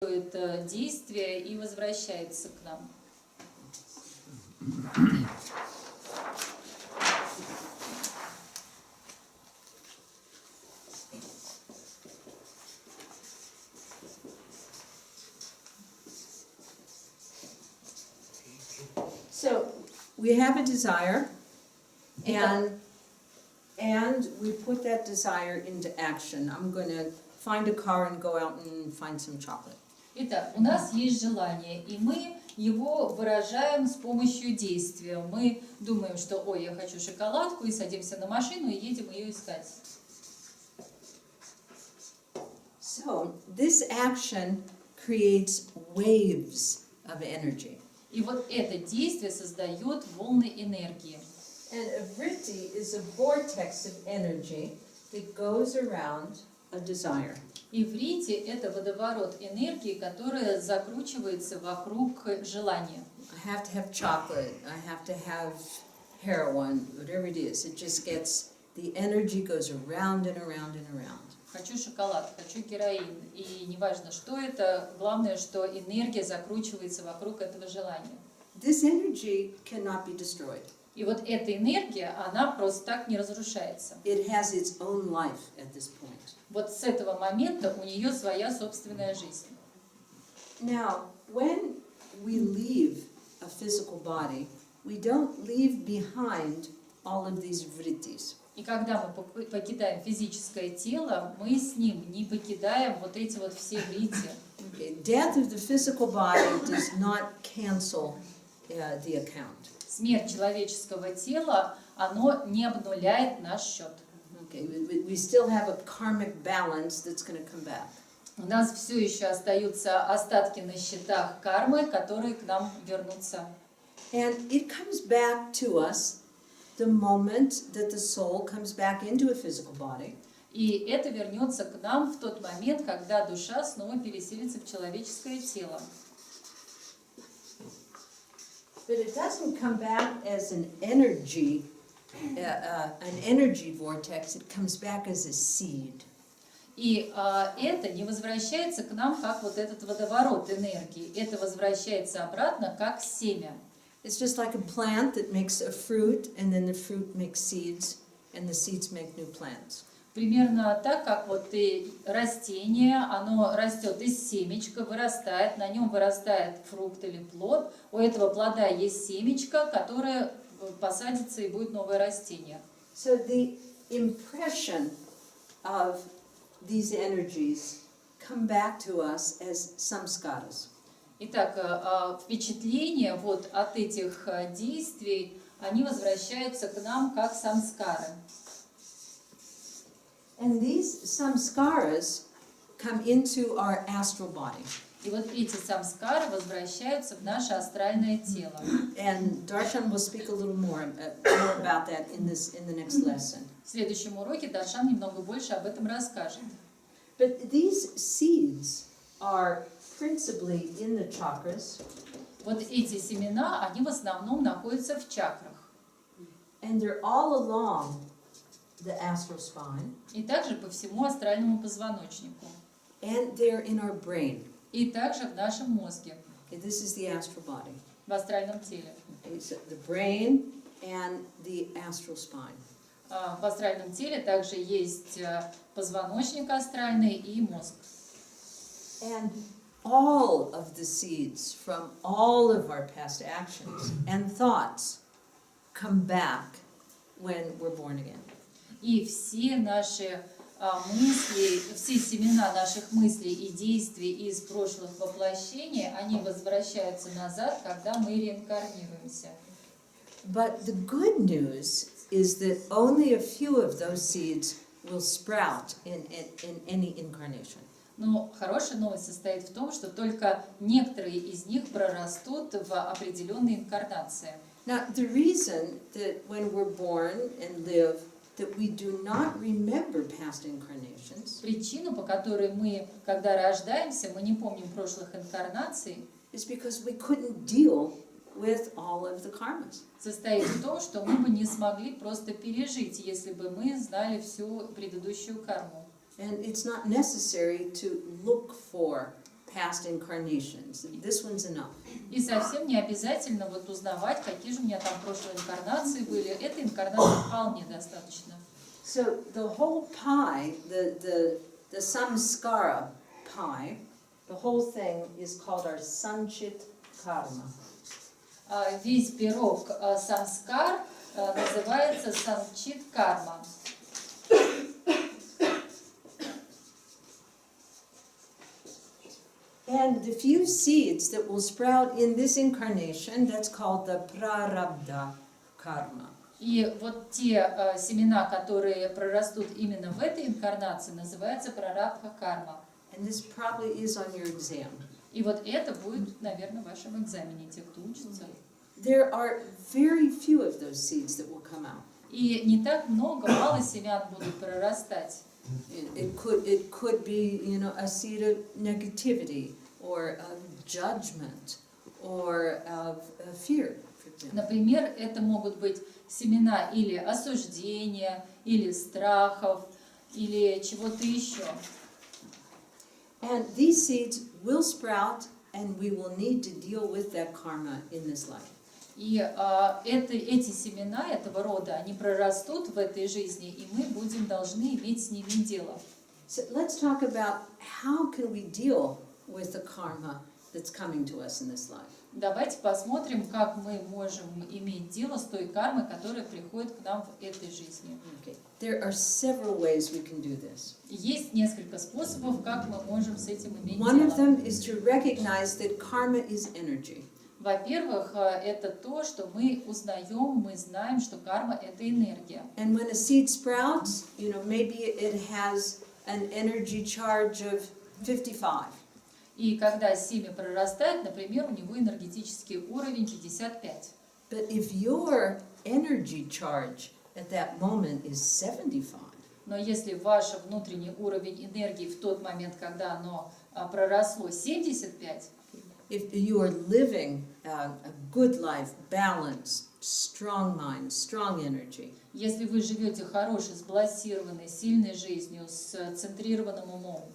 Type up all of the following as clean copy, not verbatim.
действие и возвращается к нам. So we have a desire, and we put that desire into action. I'm going to find a car and go out and find some chocolate. Итак, у нас есть желание, и мы его выражаем с помощью действия. Мы думаем, что, ой, я хочу шоколадку, и садимся на машину и едем ее искать. So this action creates waves of energy. И вот это действие создает волны энергии. And a vritti is a vortex of energy that goes around a desire. И врити – это водоворот энергии, которая закручивается вокруг желания. I have to have chocolate, I have to have heroin, whatever it is. It just gets, the energy goes around and around and around. Хочу шоколад, хочу героин. И неважно, что это, главное, что энергия закручивается вокруг этого желания. This energy cannot be destroyed. И вот эта энергия, она просто так не разрушается. It has its own life at this point. Вот с этого момента у нее своя собственная жизнь. Now, when we leave a physical body, we don't leave behind all of these vrittis. И когда мы покидаем физическое тело, мы с ним не покидаем вот эти вот все врити. Okay. Death of the physical body does not cancel the account. Смерть человеческого тела, оно не обнуляет наш счет. Okay. We still have a karmic balance that's going to come back. У нас все еще остаются остатки на счетах кармы, которые к нам вернутся. And it comes back to us the moment that the soul comes back into a physical body. И это вернется к нам в тот момент, когда душа снова переселится в человеческое тело. But it doesn't come back as an energy vortex. It comes back as a seed. И это не возвращается к нам, как вот этот водоворот энергии. Это возвращается обратно, как семя. It's just like a plant that makes a fruit, and then the fruit makes seeds, and the seeds make new plants. Примерно так, как вот и растение, оно растет из семечка, вырастает, на нем вырастает фрукт или плод. У этого плода есть семечко, которое посадится и будет новое растение. So the impression of these energies come back to us as samskaras. Итак, впечатления вот от этих действий, они возвращаются к нам как самскары. And these samskaras come into our astral body. И вот эти самскары возвращаются в наше астральное тело. And Darshan will speak a little more about that in the next lesson. В следующем уроке Даршан немного больше об этом расскажет. But these seeds are principally in the chakras. Вот эти семена, они в основном находятся в чакрах. And they're all along the astral spine. И также по всему астральному позвоночнику. And they're in our brain. И также в нашем мозге. Okay, this is the astral body. В астральном теле. Okay, so the brain and the astral spine. В астральном теле также есть позвоночник астральный и мозг. And all of the seeds from all of our past actions and thoughts come back when we're born again. И все наши мысли, все семена наших мыслей и действий из прошлых воплощений, они возвращаются назад, когда мы реинкарнируемся. But the good news is that only a few of those seeds will sprout in any incarnation. Но хорошая новость состоит в том, что только некоторые из них прорастут в определенной инкарнации. Now, the reason that when we're born and live, that we do not remember past incarnations Причина, по которой мы, когда рождаемся, мы не помним прошлых инкарнаций, is because we couldn't deal with all of the karmas. состоит в том, что мы бы не смогли просто пережить, если бы мы знали всю предыдущую карму. And it's not necessary to look for past incarnations. This one's enough. И совсем не обязательно вот узнавать, какие же у меня там прошлые инкарнации были. Этой инкарнации вполне достаточно. So the whole pie, the samskara pie, the whole thing is called our sanchit karma. Весь пирог самскар называется санчит карма. And the few seeds that will sprout in this incarnation, that's called the prarabdha karma. И вот те семена, которые прорастут именно в этой инкарнации, называется прарабдха карма. And this probably is on your exam. И вот это будет, наверное, в вашем экзамене, те, кто учится. There are very few of those seeds that will come out. И не так много, мало семян будут прорастать. It could be, you know, a seed of negativity or of judgment or of fear, for example. Например, это могут быть семена или осуждения, или страхов, или чего-то еще. And these seeds will sprout, and we will need to deal with that karma in this life. И эти семена этого рода, они прорастут в этой жизни, и мы должны иметь с ними дело. So let's talk about how can we deal with the karma that's coming to us in this life. Давайте посмотрим, как мы можем иметь дело с той кармой, которая приходит к нам в этой жизни. Okay. There are several ways we can do this. Есть несколько способов, как мы можем с этим иметь One of дело. them is to recognize that karma is energy. Во-первых, это то, что мы узнаем, мы знаем, что карма – это энергия. And when a seed sprouts, you know, maybe it has an energy charge of 55. И когда семя прорастает, например, у него энергетический уровень 55. But if your energy charge at that moment is 75, Но если ваш внутренний уровень энергии в тот момент, когда оно проросло 75, if you are living a good life, balanced, strong mind, strong energy, если вы живете хорошей, сбалансированной, сильной жизнью, с центрированным умом,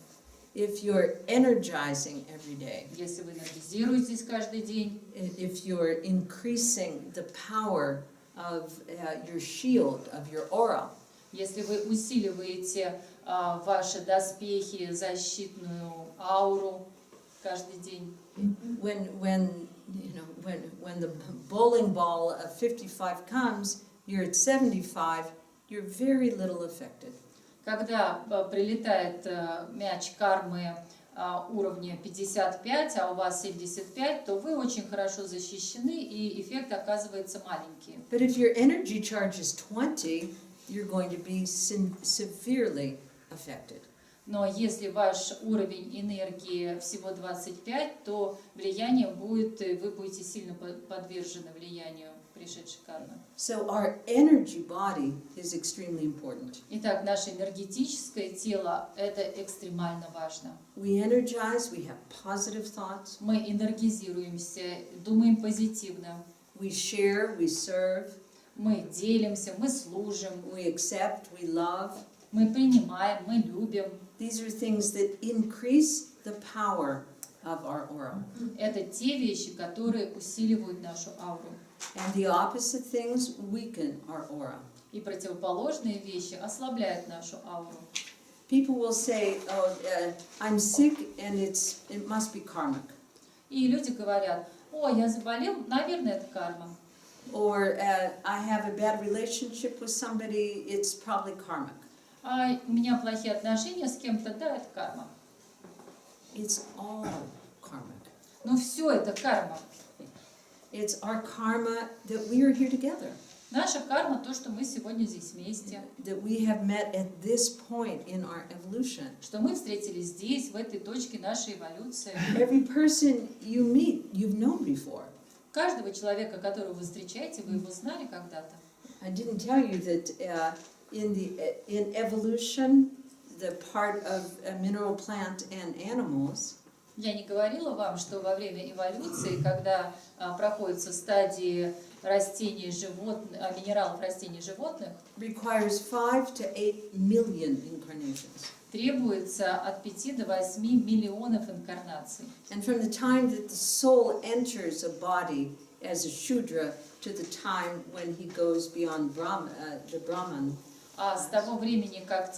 if you're energizing every day, если вы энергизируетесь каждый день, if you're increasing the power of your shield, of your aura, если вы усиливаете ваши доспехи, защитную ауру каждый день, when the bowling ball of 55 comes, you're at 75, you're very little affected. когда прилетает мяч кармы уровня 55, а у вас 75, то вы очень хорошо защищены, и эффект оказывается маленький. But if your energy charge is 20, you're going to be severely affected. Но если ваш уровень энергии всего 25, то влияние будет, вы будете сильно подвержены влиянию пришедшей кармы. So our energy body is extremely important. Итак, наше энергетическое тело – это экстремально важно. We energize, we have positive thoughts, Мы энергизируемся, думаем позитивно, we share, we serve, мы делимся, мы служим, we accept, we love. мы принимаем, мы любим. These are things that increase the power of our aura. Это те вещи, которые усиливают нашу ауру. And the opposite things weaken our aura. И противоположные вещи ослабляют нашу ауру. People will say, oh, I'm sick and it must be karmic. И люди говорят: о, я заболел, наверное, это карма. Or I have a bad relationship with somebody, it's probably karmic. А у меня плохие отношения с кем-то, да, это карма. It's all karmic. Но все это карма. It's our karma that we are here together. Наша карма то, что мы сегодня здесь вместе, That we have met at this point in our evolution. что мы встретились здесь, в этой точке нашей эволюции. Every person you meet, you've known before. Каждого человека, которого вы встречаете, вы его знали когда-то. I didn't tell you that in evolution, the part of a mineral plant and animals, Я не говорила вам, что во время эволюции, когда проходятся стадии растений, минералов растений и животных, requires 5 to 8 million incarnations. требуется от 5 до 8 миллионов инкарнаций. And from the time that the soul enters a body as a Shudra to the time when he goes beyond the Brahman, А с того времени, как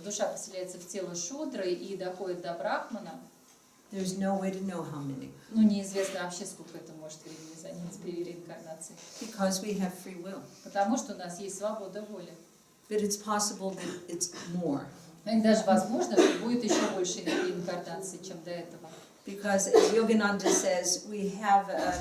душа поселяется в тело шудры и доходит до брахмана, there's no way to know how many. ну неизвестно вообще, сколько это может времени занять при реинкарнации. Because we have free will. Потому что у нас есть свобода воли. But it's possible that it's more. И даже возможно, что будет еще больше реинкарнаций, чем до этого. Because as Yogananda says, we have an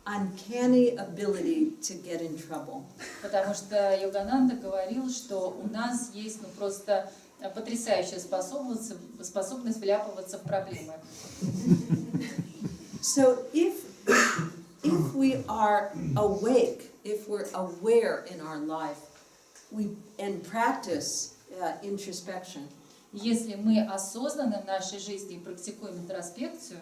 uncanny ability to get in trouble. Потому что Йогананда говорил, что у нас есть просто потрясающая способность вляпываться в проблемы. So if we are awake, if we're aware in our life, and practice introspection, Если мы осознаны в нашей жизни и практикуем интроспекцию,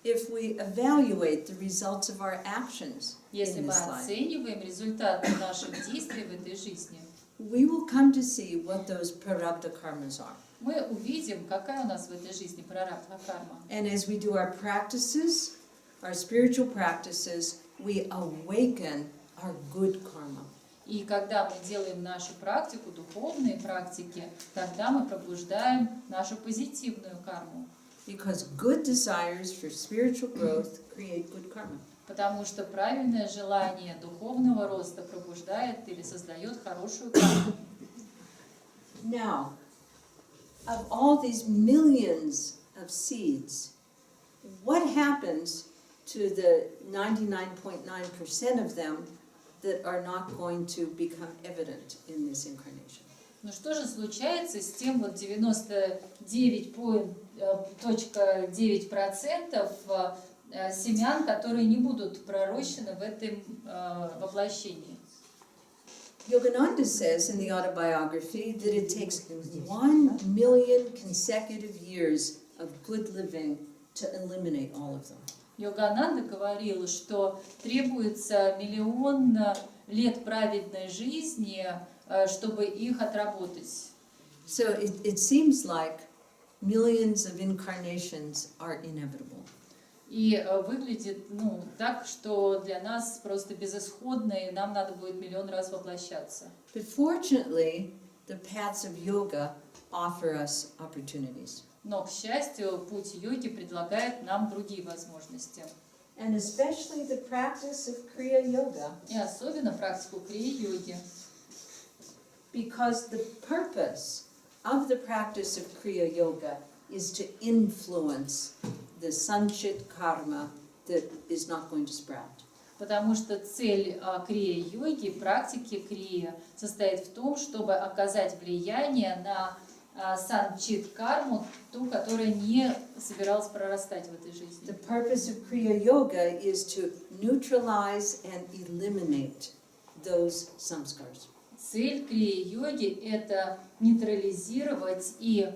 if we evaluate the results of our actions если in мы this life, оцениваем результаты наших действий в этой жизни, we will come to see what those prarabdha karmas are. мы увидим, какая у нас в этой жизни прарабдха карма. And as we do our practices, our spiritual practices, we awaken our good karma. И когда мы делаем нашу практику, духовные практики, тогда мы пробуждаем нашу позитивную карму. Because good desires for spiritual growth create good karma. Потому что правильное желание духовного роста пробуждает или создает хорошую карму. Now, of all these millions of seeds, what happens to the 99.9% of them that are not going to become evident in this incarnation? Но что же случается с тем 99,9% семян, которые не будут пророщены в этом воплощении? Yogananda says in the autobiography that it takes 1 million consecutive years of good living to eliminate all of them. Йогананда говорил, что требуется 1 миллион лет праведной жизни, чтобы их отработать. So it seems like millions of incarnations are inevitable. И выглядит так, что для нас просто безысходно, и нам надо будет 1 миллион раз воплощаться. But fortunately, the paths of yoga offer us opportunities. Но, к счастью, путь йоги предлагает нам другие возможности. And especially the practice of Kriya Yoga, И особенно практику крия-йоги. because the purpose of the practice of Kriya Yoga is to influence the sanchit karma that is not going to sprout. Потому что цель крия-йоги, практики крия, состоит в том, чтобы оказать влияние на санчит-карму, ту, которая не собиралась прорастать в этой жизни. The purpose of Kriya Yoga is to neutralize and eliminate those samskars. Цель крия-йоги – это нейтрализировать и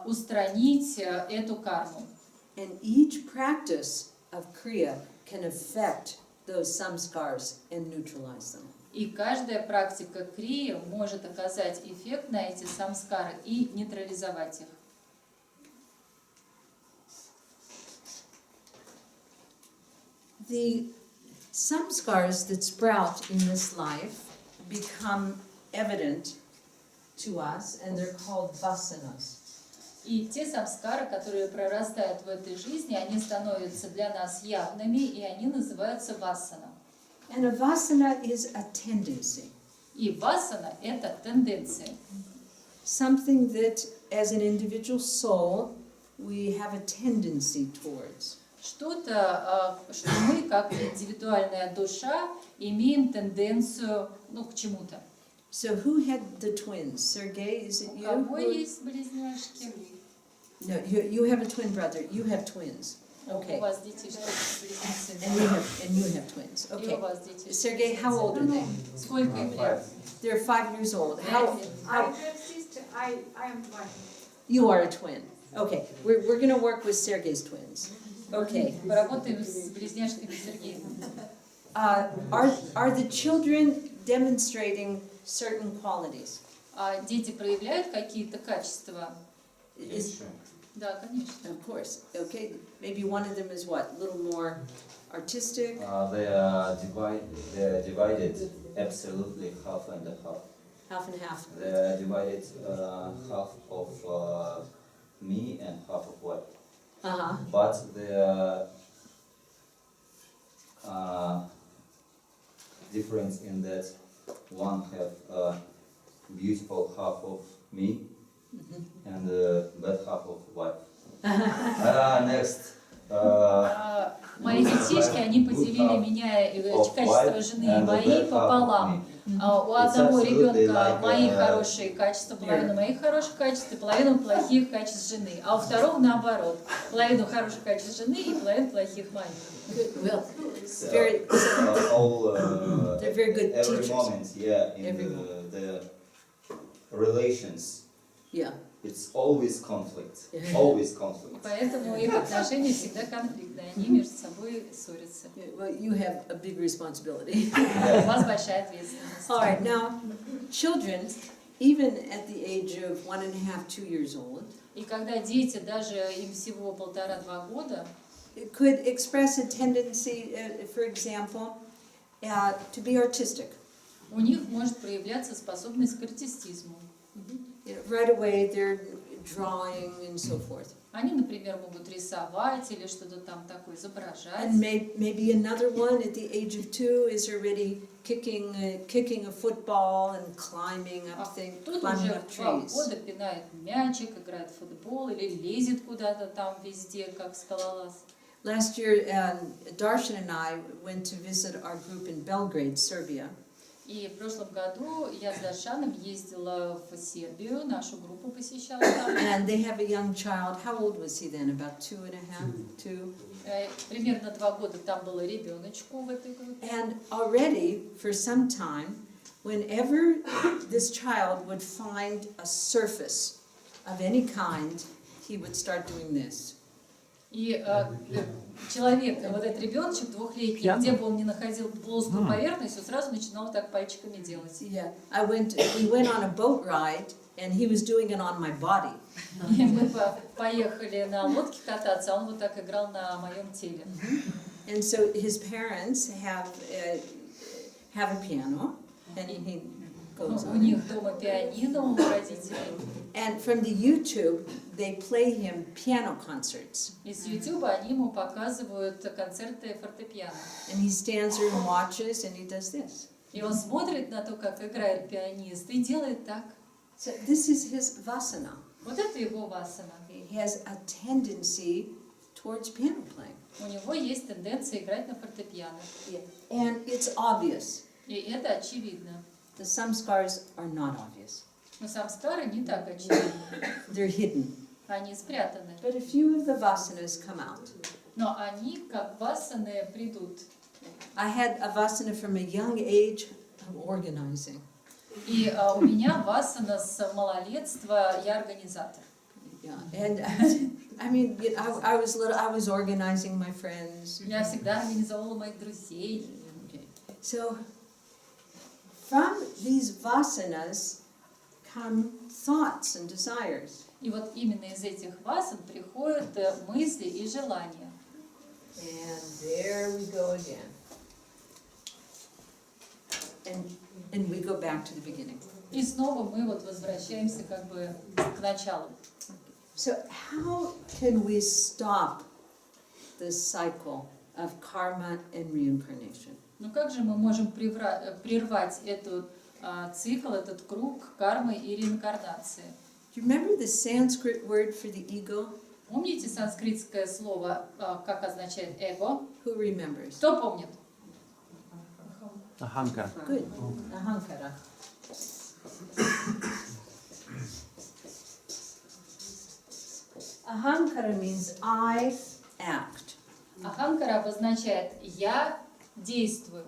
устранить эту карму. And each practice of Kriya can affect those samskars and neutralize them. И каждая практика крия может оказать эффект на эти самскары и нейтрализовать их. The samskars that sprout in this life become evident to us, and they're called vasanas. И те самскары, которые прорастают в этой жизни, они становятся для нас явными, и они называются вассана. And a vasana is a tendency, И вассана – это тенденция. something that as an individual soul we have a tendency towards. Что-то, что мы, как индивидуальная душа, имеем тенденцию к чему-то. So who had the twins? Sergey, is it У you? кого есть близняшки? No, you have a twin brother. You have twins. У Okay. вас детишки-близнецы. And you have twins. И у Okay. вас детишки. Sergey, how old are they? Сколько им лет? They're 5 years old. How I have sister. I am one. you are a twin? Okay. We're going to work with Sergey's twins. Okay. Поработаем с близняшками Сергея. Are the children demonstrating certain qualities? А дети проявляют какие-то качества? Is, Да, конечно. of course, okay, maybe one of them is what, a little more artistic? They are divided absolutely half and half. Half and half. They are divided half of me and half of what. Uh-huh. But the difference in that one have a beautiful half of me and bad half of wife. Next. Мои детишки, они поделили меня, качество жены и мои пополам. У одного ребенка мои хорошие качества, половина моих хороших качеств и половина плохих качеств жены. А у второго наоборот. Половину хороших качеств жены и половину плохих моих. Well, So, very, they're very good every teachers. moment, yeah, in Every the relations, Yeah. it's always conflict, always conflict. Поэтому их отношения всегда конфликтные. Они между собой ссорятся. Yeah, well, you have a big responsibility. У вас большая ответственность. All right, now, children, even at the age of 1.5, 2 years old, И когда дети, даже им всего 1,5-2 года, could express a tendency, for example, to be artistic. у них может проявляться способность к артистизму. You know, right away, they're drawing and so forth. Они, например, могут рисовать или что-то там такое изображать. And maybe another one at the age of 2 is already kicking a football and climbing А up things, тут climbing уже up в 2 trees. года пинает мячик, играет в футбол или лезет куда-то там везде, как скалолаз. Last year, Darshan and I went to visit our group in Belgrade, Serbia. И в прошлом году я с Даршаном ездила в Сербию, нашу группу посещала там. And they have a young child. How old was he then? About 2.5, 2. Примерно 2 года там было ребеночку в этой группе. And already, for some time, whenever this child would find a surface of any kind, he would start doing this. И человек, вот этот ребеночек двухлетний, где бы он ни находил плоскую поверхность, он сразу начинал так пальчиками делать. Yeah, we went on a boat ride, and he was doing it on my body. И мы поехали на лодке кататься, а он вот так играл на моем теле. And so his parents have a piano, and he goes У on. них дома пианино у родителей. And from the YouTube, they play him piano concerts. Из YouTube они ему показывают концерты фортепиано. And he stands there and watches, and he does this. И он смотрит на то, как играет пианист, и делает так. So this is his vasana. Вот это его васана. He has a tendency towards piano playing. У него есть тенденция играть на фортепиано. And it's obvious. И это очевидно. The samskars are not obvious. Но самскары не так очевидны. They're hidden. Они спрятаны. But a few of the vasanas come out. Но они, как васаны, придут. I had a vasana from a young age of organizing. И у меня васана с малолетства, я организатор. Yeah, and I mean, I was little. I was organizing my friends. Я всегда организовывала моих друзей. Okay. So from these vasanas come thoughts and desires. И вот именно из этих васан приходят мысли и желания. And there we go again. And we go back to the beginning. И снова мы вот возвращаемся как бы к началу. So how can we stop this cycle of karma and reincarnation? Ну как же мы можем прервать этот цикл, этот круг кармы и реинкарнации? Do you remember the Sanskrit word for the ego? Помните санскритское слово, как означает эго? Who remembers? Кто помнит? Ahankara. Good. Ahankara. Ahankara means I act. Аханкара обозначает «я действую».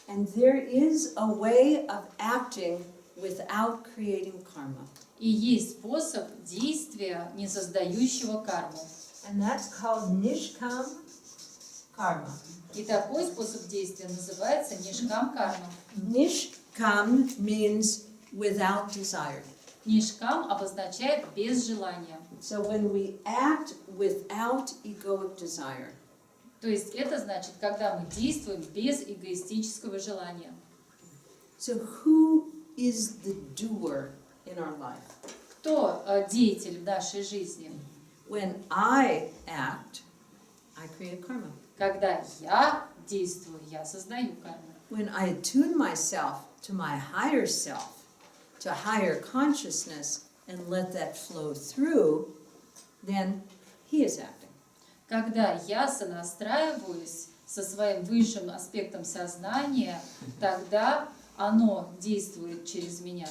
And there is a way of acting without creating karma. И есть способ действия, не создающего карму. And that's called nishkam karma. И такой способ действия называется нишкам карма. Nishkam means without desire. Нишкам обозначает без желания. So when we act without egoic desire, То есть это значит, когда мы действуем без эгоистического желания. so who is the doer in our life? Кто деятель в нашей жизни? When I act, I create karma. Когда я действую, я создаю карму. When I attune myself to my higher self, to higher consciousness, and let that flow through, then he is acting. Когда я сонастраиваюсь со своим высшим аспектом сознания, тогда оно действует через меня.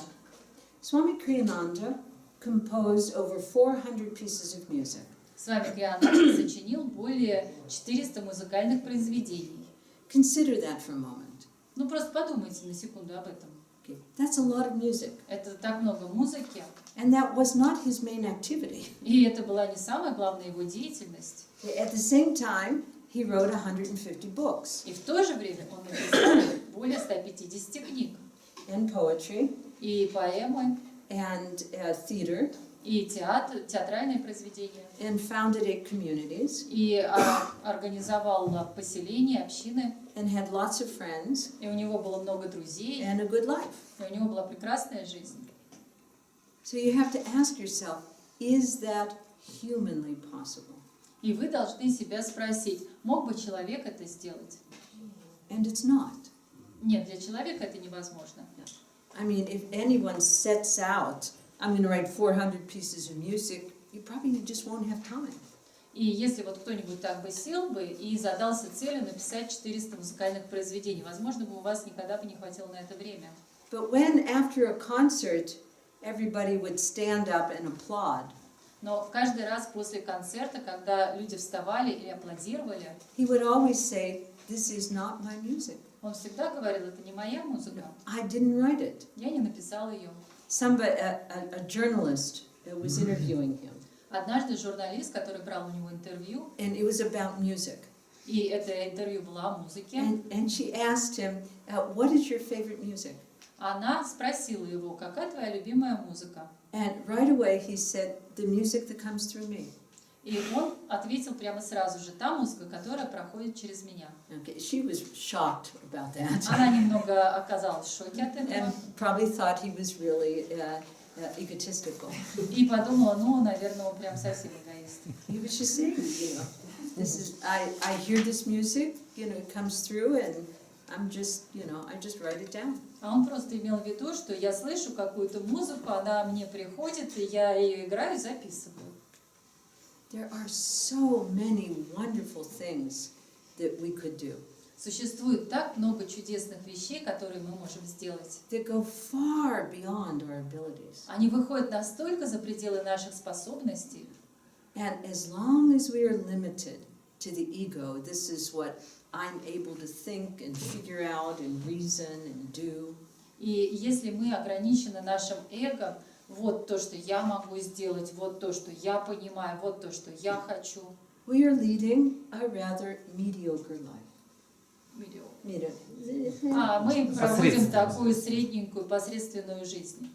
Swami Kriyananda composed over 400 pieces of music. С вами Криананда сочинил более 400 музыкальных произведений. Consider that for a moment. Ну просто подумайте на секунду об этом. Okay, that's a lot of music. Это так много музыки, And that was not his main activity. и это была не самая главная его деятельность. At the same time, he wrote 150 books И в то же время он написал более 150 книг. and poetry И поэмы, and theater и театр, театральные произведения. and founded 8 communities И организовал поселения, общины. and had lots of friends И у него было много друзей, and a good life. и у него была прекрасная жизнь. So you have to ask yourself, is that humanly possible? И вы должны себя спросить, мог бы человек это сделать? And it's not. Нет, для человека это невозможно. I mean, if anyone sets out, I'm going to write 400 pieces of music, you probably just won't have time. И если вот кто-нибудь так бы сел бы и задался целью написать 400 музыкальных произведений, возможно бы у вас никогда бы не хватило на это время. But when after a concert, everybody would stand up and applaud, Но каждый раз после концерта, когда люди вставали и аплодировали, he would always say, this is not my music. он всегда говорил, это не моя музыка, I didn't write it. я не написал ее. Somebody, a journalist was interviewing him, Однажды журналист, который брал у него интервью, and it was about music. и это интервью было о музыке, And she asked him, what is your favorite music? она спросила его, какая твоя любимая музыка? And right away he said, the music that comes through me. И он ответил прямо сразу же, та музыка, которая проходит через меня. Okay, she was shocked about that. Она немного оказалась в шоке от этого And probably thought he was really egotistical. и подумала, ну, наверное, он прям совсем эгоист. He was just saying, this is, I hear this music, it comes through and I'm just, I just write it down. А он просто имел в виду, что я слышу какую-то музыку, она мне приходит, и я ее играю и записываю. There are so many wonderful things that we could do Существует так много чудесных вещей, которые мы можем сделать. that go far beyond our abilities. Они выходят настолько за пределы наших способностей. And as long as we are limited to the ego, this is what I'm able to think and figure out and reason and do. И если мы ограничены нашим эго, вот то, что я могу сделать, вот то, что я понимаю, вот то, что я хочу. We are leading a rather mediocre life. А мы проводим такую средненькую, посредственную жизнь.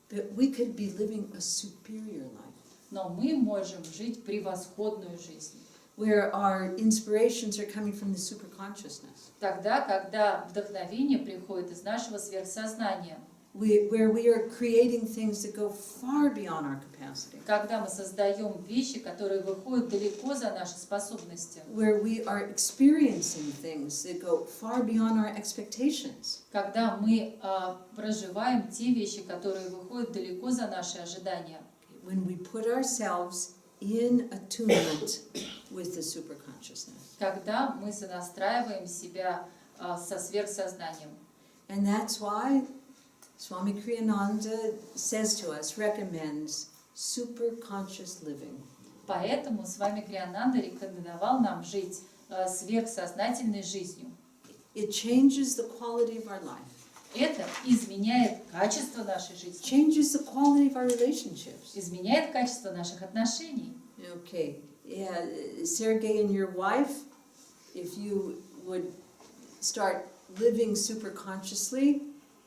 But we could be living a superior life, Но мы можем жить превосходную жизнь. where our inspirations are coming from the superconsciousness, Тогда, когда вдохновение приходит из нашего сверхсознания, where we are creating things that go far beyond our capacity, когда мы создаем вещи, которые выходят далеко за наши способности, where we are experiencing things that go far beyond our expectations. когда мы проживаем те вещи, которые выходят далеко за наши ожидания, When we put ourselves in attunement with the superconsciousness. когда мы сонастраиваем себя со сверхсознанием. And that's why Swami Kriyananda says to us, recommends superconscious living. Поэтому с вами Криананда рекомендовал нам жить сверхсознательной жизнью. It changes the quality of our life. Это изменяет качество нашей жизни, Changes the quality of our relationships. изменяет качество наших отношений. Okay, yeah, Sergey and your wife, if you would start living superconsciously,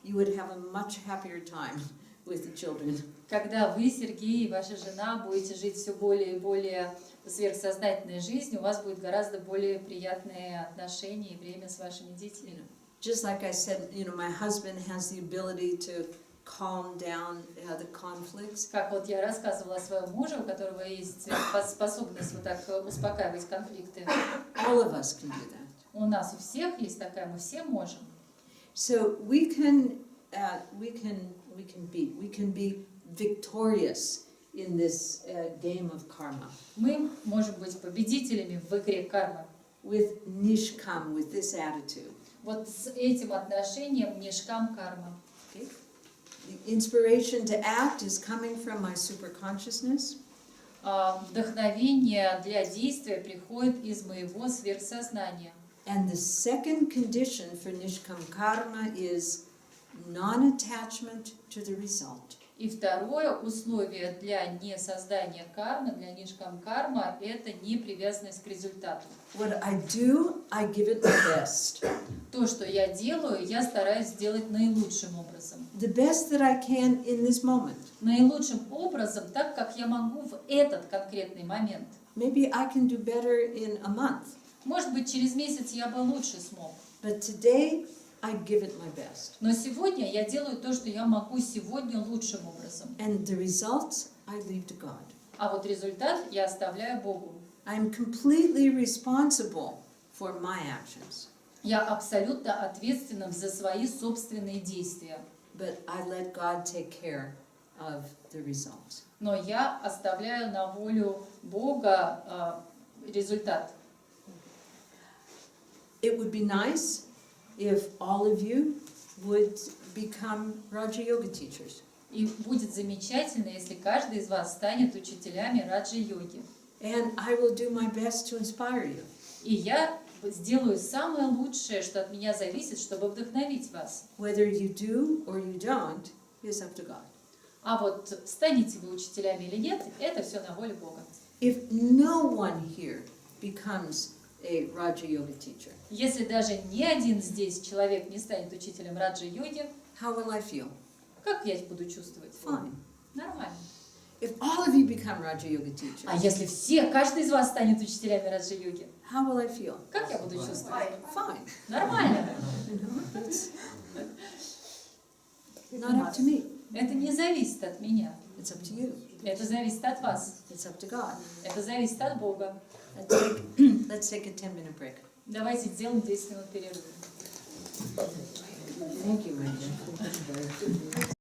you would have a much happier time with the children. Когда вы, Сергей, и ваша жена будете жить все более и более сверхсознательной жизнью, у вас будет гораздо более приятные отношения и время с вашими детьми. Just like I said, my husband has the ability to calm down the conflicts. Как вот я рассказывала о своем муже, у которого есть способность вот так успокаивать конфликты. All of us can do that. У нас у всех есть такая, мы все можем. So we can be victorious in this game of karma Мы можем быть победителями в игре кармы. with nishkam, with this attitude. Вот с этим отношением нишкам карма. Okay? The inspiration to act is coming from my superconsciousness. Вдохновение для действия приходит из моего сверхсознания. And the second condition for nishkam karma is non-attachment to the result. И второе условие для несоздания кармы, для нишкам карма, это непривязанность к результату. What I do, I give it my best. То, что я делаю, я стараюсь сделать наилучшим образом. The best that I can in this moment. Наилучшим образом, так как я могу в этот конкретный момент. Maybe I can do better in a month. Может быть, через месяц я бы лучше смог. But today, I give it my best. Но сегодня я делаю то, что я могу сегодня лучшим образом. And the results, I leave to God. А вот результат я оставляю Богу. I'm completely responsible for my actions. Я абсолютно ответственна за свои собственные действия. But I let God take care of the results. Но я оставляю на волю Бога результат. It would be nice if all of you would become Raja Yoga teachers. И будет замечательно, если каждый из вас станет учителями раджа-йоги. And I will do my best to inspire you. И я сделаю самое лучшее, что от меня зависит, чтобы вдохновить вас. Whether you do or you don't is up to God. А вот станете вы учителями или нет, это все на воле Бога. If no one here becomes a Raja Yoga teacher, Если даже ни один здесь человек не станет учителем раджа-йоги, how will I feel? как я буду чувствовать? Fine. Нормально. If all of you become Raja Yoga teachers, А если все, каждый из вас станет учителями раджа-йоги, how will I feel? как я буду чувствовать? Fine. Нормально. You know, it's not up to me. Это не зависит от меня. It's up to you. Это зависит от вас. It's up to God. Это зависит от Бога. Let's take a 10-minute break. Давайте сделаем 10 минут перерыва. Thank you, my dear.